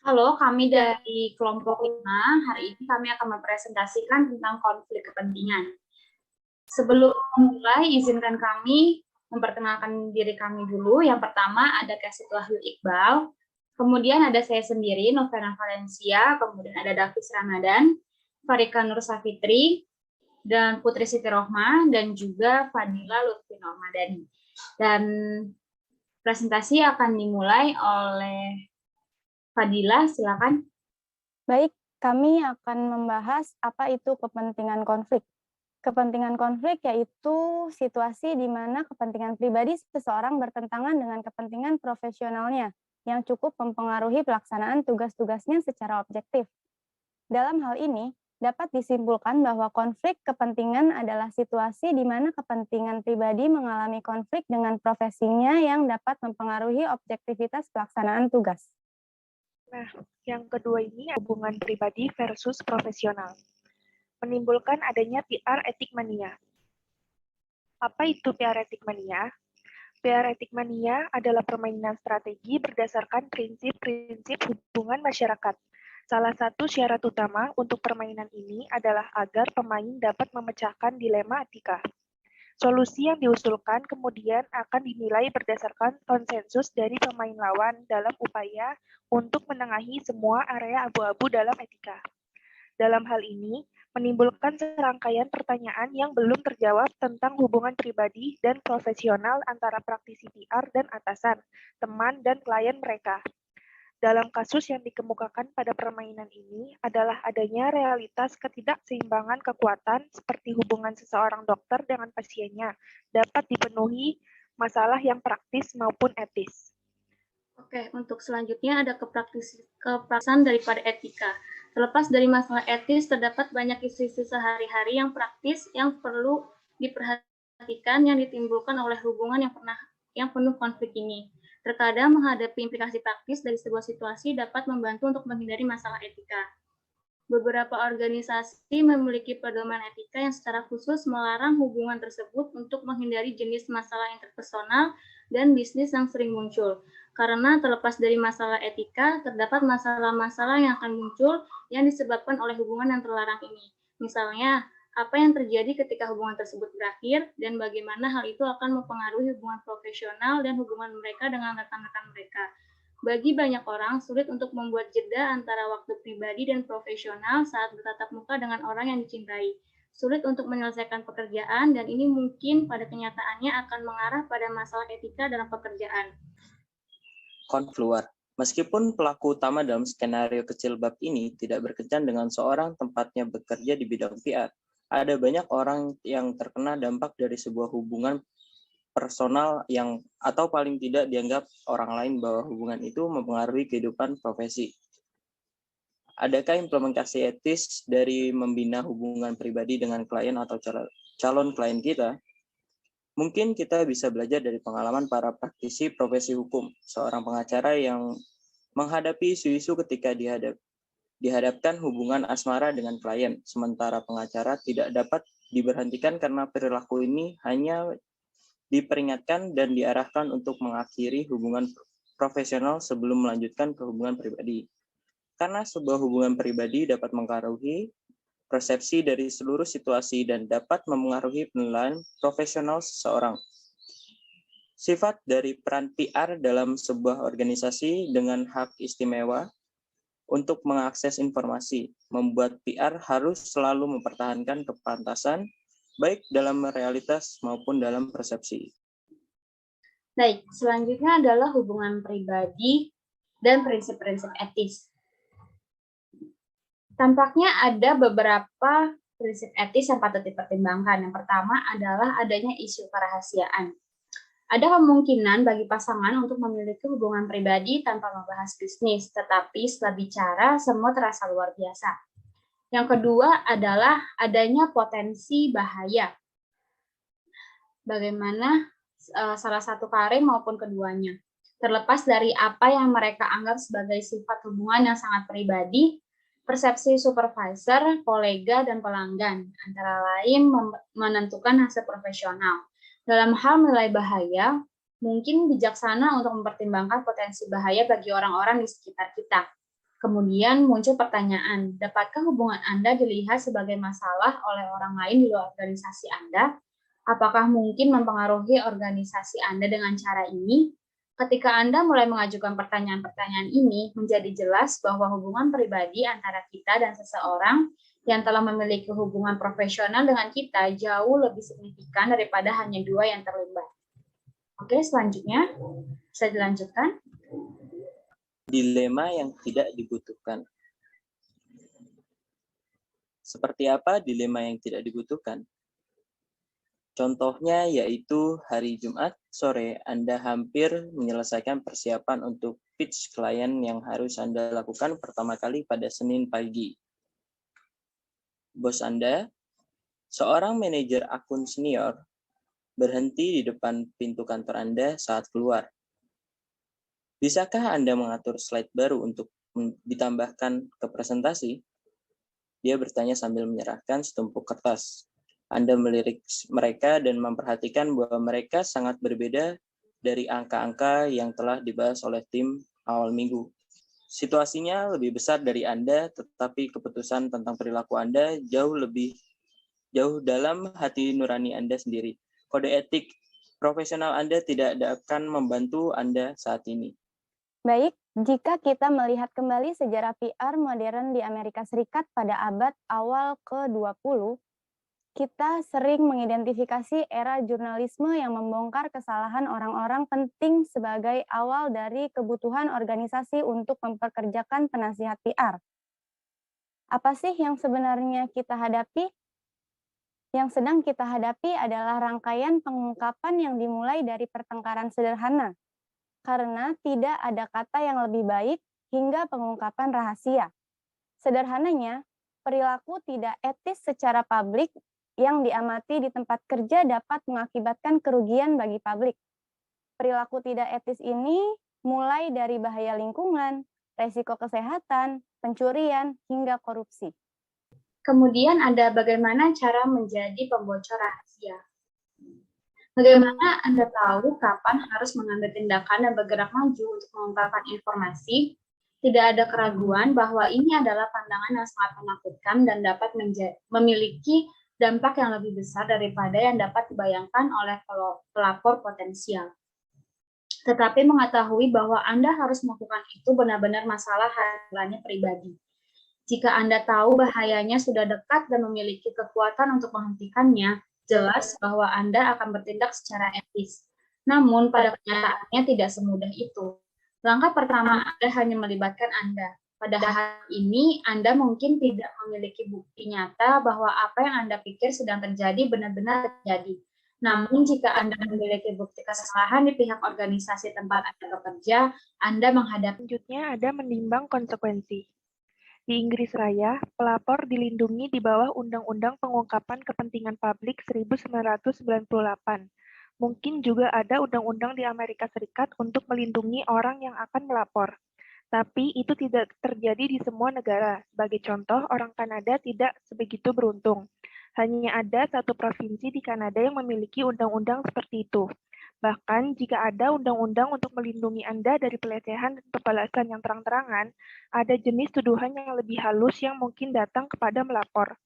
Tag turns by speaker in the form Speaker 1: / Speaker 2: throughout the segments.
Speaker 1: Halo, kami
Speaker 2: Ya,
Speaker 1: dari kelompok 5. Hari ini kami akan mempresentasikan tentang konflik kepentingan. Sebelum memulai, izinkan kami memperkenalkan diri kami dulu. Yang pertama ada Kasih Wahyu Iqbal, kemudian ada saya sendiri, Novena Valencia, kemudian ada Davis Ramadan, Farika Nur Safitri, dan Putri Siti Rohma, dan juga Fadila Lutfi Normadani. Dan presentasi akan dimulai oleh Fadila, silakan.
Speaker 2: baik, kami akan membahas apa itu kepentingan konflik. Kepentingan konflik yaitu situasi di mana kepentingan pribadi seseorang bertentangan dengan kepentingan profesionalnya yang cukup mempengaruhi pelaksanaan tugas-tugasnya secara objektif. Dalam hal ini, dapat disimpulkan bahwa konflik kepentingan adalah situasi di mana kepentingan pribadi mengalami konflik dengan profesinya yang dapat mempengaruhi objektivitas pelaksanaan tugas.
Speaker 3: Nah, yang kedua ini hubungan pribadi versus profesional. Menimbulkan adanya PR etik mania. Apa itu PR etik mania? PR etik mania adalah permainan strategi berdasarkan prinsip-prinsip hubungan masyarakat. Salah satu syarat utama untuk permainan ini adalah agar pemain dapat memecahkan dilema etika. Solusi yang diusulkan kemudian akan dinilai berdasarkan konsensus dari pemain lawan dalam upaya untuk menengahi semua area abu-abu dalam etika. Dalam hal ini, menimbulkan serangkaian pertanyaan yang belum terjawab tentang hubungan pribadi dan profesional antara praktisi PR dan atasan, teman, dan klien mereka. Dalam kasus yang dikemukakan pada permainan ini adalah adanya realitas ketidakseimbangan kekuatan seperti hubungan seseorang dokter dengan pasiennya dapat dipenuhi masalah yang praktis maupun etis.
Speaker 1: Oke, untuk selanjutnya ada kepraktisan daripada etika. Terlepas dari masalah etis, terdapat banyak isu-isu sehari-hari yang praktis yang perlu diperhatikan yang ditimbulkan oleh hubungan yang penuh konflik ini. Terkadang menghadapi implikasi praktis dari sebuah situasi dapat membantu untuk menghindari masalah etika. Beberapa organisasi memiliki pedoman etika yang secara khusus melarang hubungan tersebut untuk menghindari jenis masalah interpersonal dan bisnis yang sering muncul. Karena terlepas dari masalah etika, terdapat masalah-masalah yang akan muncul yang disebabkan oleh hubungan yang terlarang ini. Misalnya, apa yang terjadi ketika hubungan tersebut berakhir dan bagaimana hal itu akan mempengaruhi hubungan profesional dan hubungan mereka dengan rekan-rekan mereka. Bagi banyak orang, sulit untuk membuat jeda antara waktu pribadi dan profesional saat bertatap muka dengan orang yang dicintai. Sulit untuk menyelesaikan pekerjaan, dan ini mungkin pada kenyataannya akan mengarah pada masalah etika dalam pekerjaan.
Speaker 4: Konfluar. Meskipun pelaku utama dalam skenario kecil bab ini tidak berkencan dengan seorang tempatnya bekerja di bidang PR, ada banyak orang yang terkena dampak dari sebuah hubungan personal yang atau paling tidak dianggap orang lain bahwa hubungan itu mempengaruhi kehidupan profesi. Adakah implementasi etis dari membina hubungan pribadi dengan klien atau calon klien kita? Mungkin kita bisa belajar dari pengalaman para praktisi profesi hukum, seorang pengacara yang menghadapi isu-isu ketika dihadapkan hubungan asmara dengan klien, sementara pengacara tidak dapat diberhentikan karena perilaku ini hanya diperingatkan dan diarahkan untuk mengakhiri hubungan profesional sebelum melanjutkan ke hubungan pribadi. Karena sebuah hubungan pribadi dapat mempengaruhi persepsi dari seluruh situasi dan dapat mempengaruhi penilaian profesional seseorang. Sifat dari peran PR dalam sebuah organisasi dengan hak istimewa untuk mengakses informasi, membuat PR harus selalu mempertahankan kepantasan, baik dalam realitas maupun dalam persepsi.
Speaker 1: Baik, selanjutnya adalah hubungan pribadi dan prinsip-prinsip etis. Tampaknya ada beberapa prinsip etis yang patut dipertimbangkan. Yang pertama adalah adanya isu kerahasiaan. Ada kemungkinan bagi pasangan untuk memiliki hubungan pribadi tanpa membahas bisnis, tetapi setelah bicara, semua terasa luar biasa. Yang kedua adalah adanya potensi bahaya. Bagaimana salah satu karir maupun keduanya. Terlepas dari apa yang mereka anggap sebagai sifat hubungan yang sangat pribadi, persepsi supervisor, kolega, dan pelanggan, antara lain menentukan hasil profesional. Dalam hal menilai bahaya, mungkin bijaksana untuk mempertimbangkan potensi bahaya bagi orang-orang di sekitar kita. Kemudian muncul pertanyaan, dapatkah hubungan Anda dilihat sebagai masalah oleh orang lain di luar organisasi Anda? Apakah mungkin mempengaruhi organisasi Anda dengan cara ini? Ketika Anda mulai mengajukan pertanyaan-pertanyaan ini, menjadi jelas bahwa hubungan pribadi antara kita dan seseorang yang telah memiliki hubungan profesional dengan kita jauh lebih signifikan daripada hanya dua yang terlibat. Oke, selanjutnya bisa dilanjutkan.
Speaker 4: Dilema yang tidak dibutuhkan. Seperti apa dilema yang tidak dibutuhkan? Contohnya yaitu hari Jumat sore Anda hampir menyelesaikan persiapan untuk pitch klien yang harus Anda lakukan pertama kali pada Senin pagi. Bos Anda, seorang manajer akun senior, berhenti di depan pintu kantor Anda saat keluar. Bisakah Anda mengatur slide baru untuk ditambahkan ke presentasi? Dia bertanya sambil menyerahkan setumpuk kertas. Anda melirik mereka dan memperhatikan bahwa mereka sangat berbeda dari angka-angka yang telah dibahas oleh tim awal minggu. Situasinya lebih besar dari Anda, tetapi keputusan tentang perilaku Anda jauh dalam hati nurani Anda sendiri. Kode etik profesional Anda tidak akan membantu Anda saat ini.
Speaker 2: Baik, jika kita melihat kembali sejarah PR modern di Amerika Serikat pada abad awal ke-20, kita sering mengidentifikasi era jurnalisme yang membongkar kesalahan orang-orang penting sebagai awal dari kebutuhan organisasi untuk memperkerjakan penasihat PR. Apa sih yang sebenarnya kita hadapi? Yang sedang kita hadapi adalah rangkaian pengungkapan yang dimulai dari pertengkaran sederhana, karena tidak ada kata yang lebih baik hingga pengungkapan rahasia. Sederhananya, perilaku tidak etis secara publik yang diamati di tempat kerja dapat mengakibatkan kerugian bagi publik. Perilaku tidak etis ini mulai dari bahaya lingkungan, resiko kesehatan, pencurian, hingga korupsi.
Speaker 1: Kemudian ada bagaimana cara menjadi pembocor rahasia. Bagaimana Anda tahu kapan harus mengambil tindakan dan bergerak maju untuk mengungkapkan informasi? Tidak ada keraguan bahwa ini adalah pandangan yang sangat menakutkan dan dapat memiliki dampak yang lebih besar daripada yang dapat dibayangkan oleh pelapor potensial. Tetapi mengetahui bahwa Anda harus melakukan itu benar-benar masalah hariannya pribadi. Jika Anda tahu bahayanya sudah dekat dan memiliki kekuatan untuk menghentikannya, jelas bahwa Anda akan bertindak secara etis. Namun pada kenyataannya tidak semudah itu. Langkah pertama Anda hanya melibatkan Anda. Pada hari ini, Anda mungkin tidak memiliki bukti nyata bahwa apa yang Anda pikir sedang terjadi benar-benar terjadi. Namun jika Anda memiliki bukti kesalahan di pihak organisasi tempat Anda bekerja, Anda menghadapi.
Speaker 3: Selanjutnya ada menimbang konsekuensi. Di Inggris Raya, pelapor dilindungi di bawah Undang-Undang Pengungkapan Kepentingan Publik 1998. Mungkin juga ada undang-undang di Amerika Serikat untuk melindungi orang yang akan melapor. Tapi itu tidak terjadi di semua negara. Sebagai contoh, orang Kanada tidak sebegitu beruntung. Hanya ada satu provinsi di Kanada yang memiliki undang-undang seperti itu. Bahkan jika ada undang-undang untuk melindungi Anda dari pelecehan dan pembalasan yang terang-terangan, ada jenis tuduhan yang lebih halus yang mungkin datang kepada melapor.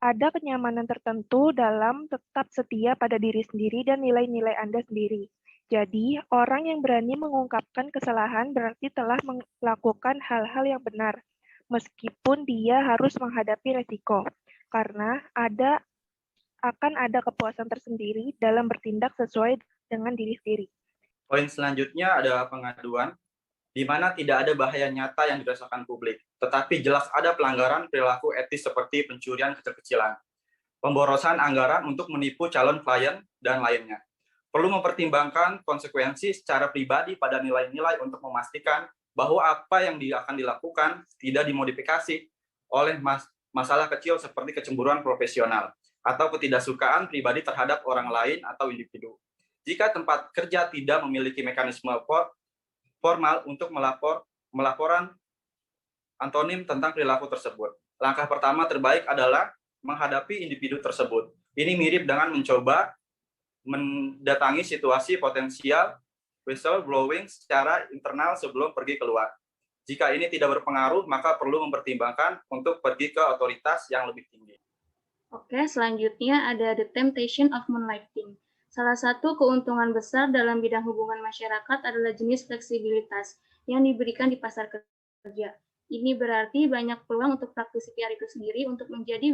Speaker 3: Ada kenyamanan tertentu dalam tetap setia pada diri sendiri dan nilai-nilai Anda sendiri. Jadi, orang yang berani mengungkapkan kesalahan berarti telah melakukan hal-hal yang benar, meskipun dia harus menghadapi resiko, karena akan ada kepuasan tersendiri dalam bertindak sesuai dengan diri sendiri.
Speaker 5: Poin selanjutnya adalah pengaduan, di mana tidak ada bahaya nyata yang dirasakan publik, tetapi jelas ada pelanggaran perilaku etis seperti pencurian kecil-kecilan, pemborosan anggaran untuk menipu calon klien, dan lainnya. Perlu mempertimbangkan konsekuensi secara pribadi pada nilai-nilai untuk memastikan bahwa apa yang akan dilakukan tidak dimodifikasi oleh masalah kecil seperti kecemburuan profesional atau ketidaksukaan pribadi terhadap orang lain atau individu. Jika tempat kerja tidak memiliki mekanisme formal untuk melaporan antonim tentang perilaku tersebut, langkah pertama terbaik adalah menghadapi individu tersebut. Ini mirip dengan mencoba mendatangi situasi potensial whistleblowing secara internal sebelum pergi keluar. Jika ini tidak berpengaruh, maka perlu mempertimbangkan untuk pergi ke otoritas yang lebih tinggi.
Speaker 1: Oke, selanjutnya ada the temptation of moonlighting. Salah satu keuntungan besar dalam bidang hubungan masyarakat adalah jenis fleksibilitas yang diberikan di pasar kerja. Ini berarti banyak peluang untuk praktisi PR itu sendiri untuk menjadi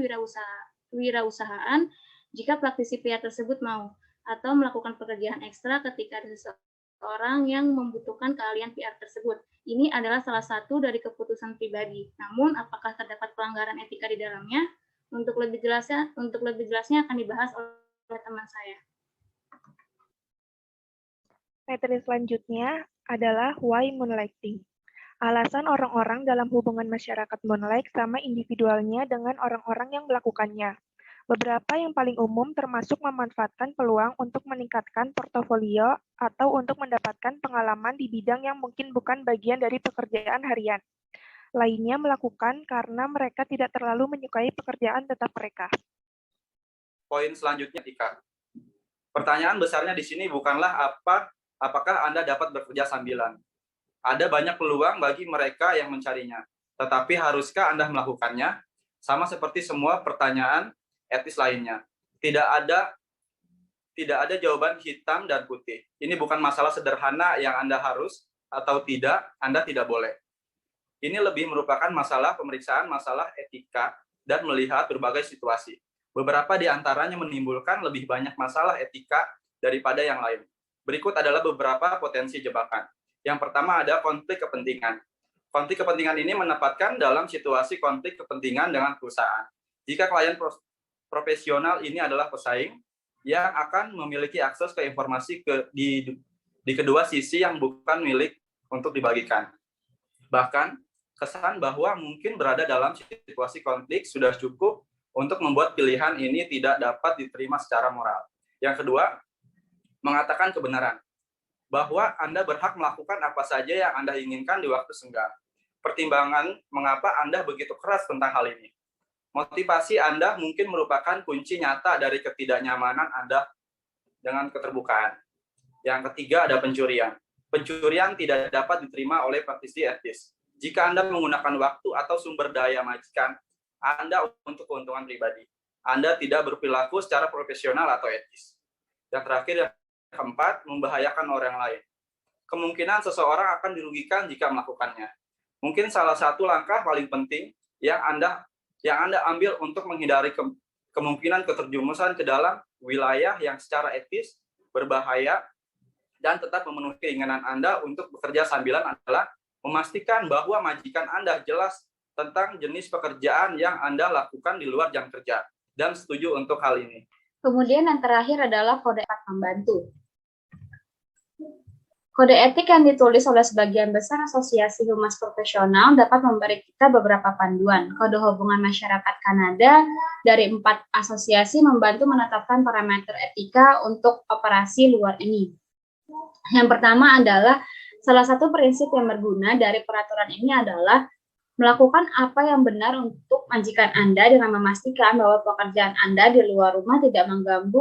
Speaker 1: wirausahaan jika praktisi PR tersebut mau, atau melakukan pekerjaan ekstra ketika ada seseorang yang membutuhkan keahlian PR tersebut. Ini adalah salah satu dari keputusan pribadi. Namun, apakah terdapat pelanggaran etika di dalamnya? Untuk lebih jelasnya akan dibahas oleh teman saya.
Speaker 3: Materi selanjutnya adalah why moonlighting. Alasan orang-orang dalam hubungan masyarakat moonlight sama individualnya dengan orang-orang yang melakukannya. Beberapa yang paling umum termasuk memanfaatkan peluang untuk meningkatkan portofolio atau untuk mendapatkan pengalaman di bidang yang mungkin bukan bagian dari pekerjaan harian. Lainnya melakukan karena mereka tidak terlalu menyukai pekerjaan tetap mereka.
Speaker 5: Poin selanjutnya, Tika. Pertanyaan besarnya di sini bukanlah apakah Anda dapat bekerja sambilan. Ada banyak peluang bagi mereka yang mencarinya. Tetapi haruskah Anda melakukannya? Sama seperti semua pertanyaan etis lainnya. Tidak ada jawaban hitam dan putih. Ini bukan masalah sederhana yang Anda harus atau tidak, Anda tidak boleh. Ini lebih merupakan masalah pemeriksaan masalah etika dan melihat berbagai situasi. Beberapa di antaranya menimbulkan lebih banyak masalah etika daripada yang lain. Berikut adalah beberapa potensi jebakan. Yang pertama ada konflik kepentingan. Konflik kepentingan ini menempatkan dalam situasi konflik kepentingan dengan perusahaan. Jika klien profesional ini adalah pesaing yang akan memiliki akses ke informasi di kedua sisi yang bukan milik untuk dibagikan. Bahkan, kesan bahwa mungkin berada dalam situasi konflik sudah cukup untuk membuat pilihan ini tidak dapat diterima secara moral. Yang kedua, mengatakan kebenaran, bahwa Anda berhak melakukan apa saja yang Anda inginkan di waktu senggang. Pertimbangan mengapa Anda begitu keras tentang hal ini. Motivasi Anda mungkin merupakan kunci nyata dari ketidaknyamanan Anda dengan keterbukaan. Yang ketiga ada pencurian. Pencurian tidak dapat diterima oleh praktisi etis. Jika Anda menggunakan waktu atau sumber daya majikan Anda untuk keuntungan pribadi, Anda tidak berperilaku secara profesional atau etis. Yang terakhir, yang keempat, membahayakan orang lain. Kemungkinan seseorang akan dirugikan jika melakukannya. Mungkin salah satu langkah paling penting yang Anda ambil untuk menghindari kemungkinan keterjumusan ke dalam wilayah yang secara etis berbahaya dan tetap memenuhi keinginan Anda untuk bekerja sambilan adalah memastikan bahwa majikan Anda jelas tentang jenis pekerjaan yang Anda lakukan di luar jam kerja dan setuju untuk hal ini.
Speaker 1: Kemudian yang terakhir adalah kode etik membantu. Kode etik yang ditulis oleh sebagian besar asosiasi humas profesional dapat memberi kita beberapa panduan. Kode hubungan masyarakat Kanada dari 4 asosiasi membantu menetapkan parameter etika untuk operasi luar ini. Yang pertama adalah salah satu prinsip yang berguna dari peraturan ini adalah melakukan apa yang benar untuk majikan Anda dengan memastikan bahwa pekerjaan Anda di luar rumah tidak mengganggu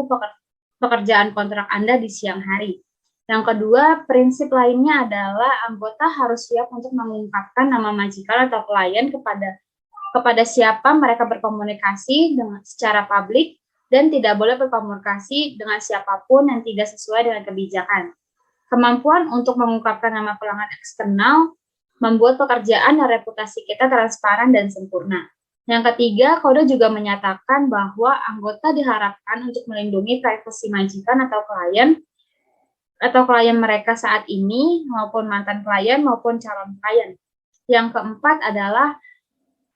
Speaker 1: pekerjaan kontrak Anda di siang hari. Yang kedua, prinsip lainnya adalah anggota harus siap untuk mengungkapkan nama majikan atau klien kepada siapa mereka berkomunikasi secara publik dan tidak boleh berkomunikasi dengan siapapun yang tidak sesuai dengan kebijakan. Kemampuan untuk mengungkapkan nama pelanggan eksternal membuat pekerjaan dan reputasi kita transparan dan sempurna. Yang ketiga, kode juga menyatakan bahwa anggota diharapkan untuk melindungi privasi majikan atau klien mereka saat ini, maupun mantan klien maupun calon klien. Yang keempat adalah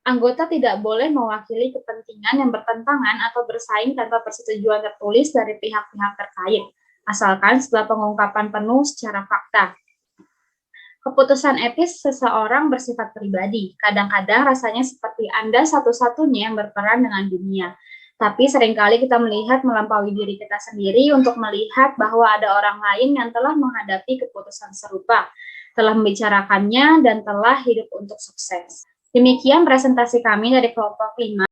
Speaker 1: anggota tidak boleh mewakili kepentingan yang bertentangan atau bersaing tanpa persetujuan tertulis dari pihak-pihak terkait, asalkan setelah pengungkapan penuh secara fakta. Keputusan etis seseorang bersifat pribadi. Kadang-kadang rasanya seperti Anda satu-satunya yang berperan dengan dunia. Tapi seringkali kita melihat melampaui diri kita sendiri untuk melihat bahwa ada orang lain yang telah menghadapi keputusan serupa, telah membicarakannya, dan telah hidup untuk sukses. Demikian presentasi kami dari kelompok 5.